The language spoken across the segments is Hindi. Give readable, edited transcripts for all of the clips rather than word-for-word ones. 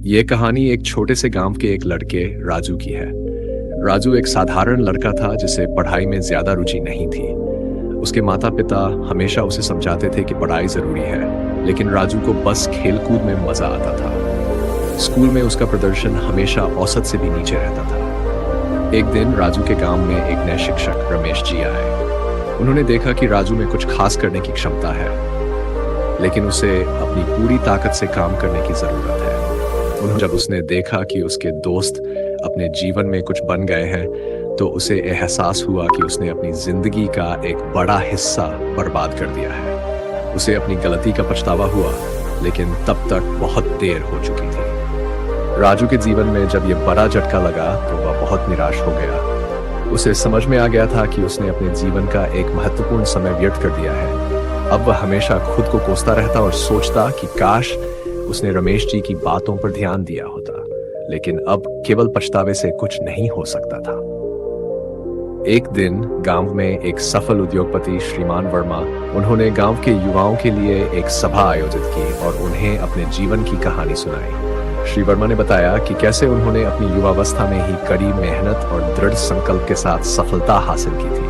ये कहानी एक छोटे से गांव के एक लड़के राजू की है। राजू एक साधारण लड़का था जिसे पढ़ाई में ज्यादा रुचि नहीं थी। उसके माता पिता हमेशा उसे समझाते थे कि पढ़ाई जरूरी है, लेकिन राजू को बस खेल कूद में मजा आता था। स्कूल में उसका प्रदर्शन हमेशा औसत से भी नीचे रहता था। एक दिन राजू के गांव में एक नए शिक्षक रमेश जी आए। उन्होंने देखा कि राजू में कुछ खास करने की क्षमता है, लेकिन उसे अपनी पूरी ताकत से काम करने की जरूरत है। जब उसने देखा कि उसके दोस्त अपने जीवन में कुछ बन गए हैं, तो उसे एहसास हुआ कि उसने अपनी जिंदगी का एक बड़ा हिस्सा बर्बाद कर दिया है। उसे अपनी गलती का पछतावा हुआ, लेकिन तब तक बहुत देर हो चुकी थी। राजू के जीवन में जब ये बड़ा झटका लगा तो वह बहुत निराश हो गया। उसे समझ में आ गया था कि उसने अपने जीवन का एक महत्वपूर्ण समय व्यर्थ कर दिया है। अब वह हमेशा खुद को कोसता रहता और सोचता कि काश उसने रमेश जी की बातों पर ध्यान दिया होता, लेकिन अब केवल पछतावे से कुछ नहीं हो सकता था। एक दिन गांव में एक सफल उद्योगपति श्रीमान वर्मा, उन्होंने गांव के युवाओं के लिए एक सभा आयोजित की और उन्हें अपने जीवन की कहानी सुनाई। श्री वर्मा ने बताया कि कैसे उन्होंने अपनी युवावस्था में ही कड़ी मेहनत और दृढ़ संकल्प के साथ सफलता हासिल की थी।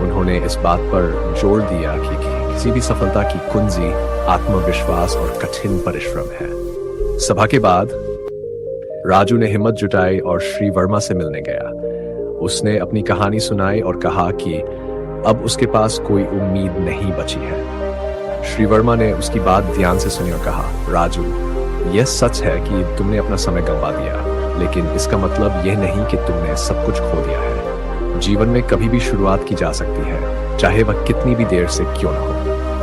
उन्होंने इस बात पर जोर दिया कि किसी भी सफलता की कुंजी आत्मविश्वास और कठिन परिश्रम है। सभा के बाद राजू ने हिम्मत जुटाई और श्री वर्मा से मिलने गया। उसने अपनी कहानी सुनाई और कहा कि अब उसके पास कोई उम्मीद नहीं बची है। श्री वर्मा ने उसकी बात ध्यान से सुनी और कहा, राजू, यह सच है कि तुमने अपना समय गंवा दिया, लेकिन इसका मतलब यह नहीं कि तुमने सब कुछ खो दिया है। जीवन में कभी भी शुरुआत की जा सकती है, चाहे वह कितनी भी देर से क्यों न हो।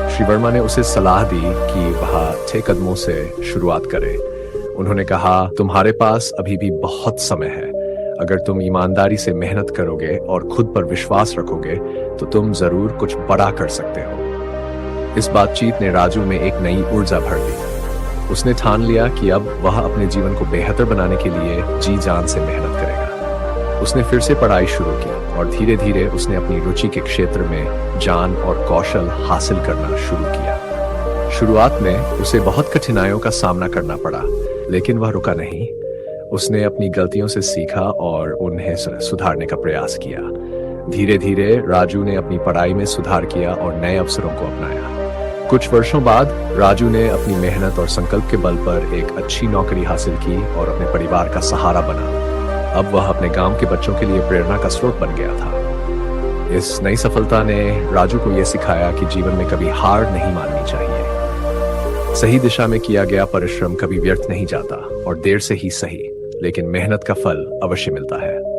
श्री वर्मा ने उसे सलाह दी कि वह अच्छे कदमों से शुरुआत करे। उन्होंने कहा, तुम्हारे पास अभी भी बहुत समय है। अगर तुम ईमानदारी से मेहनत करोगे और खुद पर विश्वास रखोगे तो तुम जरूर कुछ बड़ा कर सकते हो। इस बातचीत ने राजू में एक नई ऊर्जा भर दी। उसने ठान लिया कि अब वह अपने जीवन को बेहतर बनाने के लिए जी जान से मेहनत करेगा। उसने फिर से पढ़ाई शुरू की और धीरे धीरे उसने अपनी रुचि के क्षेत्र में ज्ञान और कौशल हासिल करना शुरू किया। शुरुआत में उसे बहुत कठिनाइयों का सामना करना पड़ा, लेकिन वह रुका नहीं। उसने अपनी गलतियों से सीखा और उन्हें सुधारने का प्रयास किया। धीरे धीरे राजू ने अपनी पढ़ाई में सुधार किया और नए अवसरों को अपनाया। कुछ वर्षों बाद राजू ने अपनी मेहनत और संकल्प के बल पर एक अच्छी नौकरी हासिल की और अपने परिवार का सहारा बना। अब वह अपने गांव के बच्चों के लिए प्रेरणा का स्रोत बन गया था। इस नई सफलता ने राजू को यह सिखाया कि जीवन में कभी हार नहीं माननी चाहिए। सही दिशा में किया गया परिश्रम कभी व्यर्थ नहीं जाता, और देर से ही सही, लेकिन मेहनत का फल अवश्य मिलता है।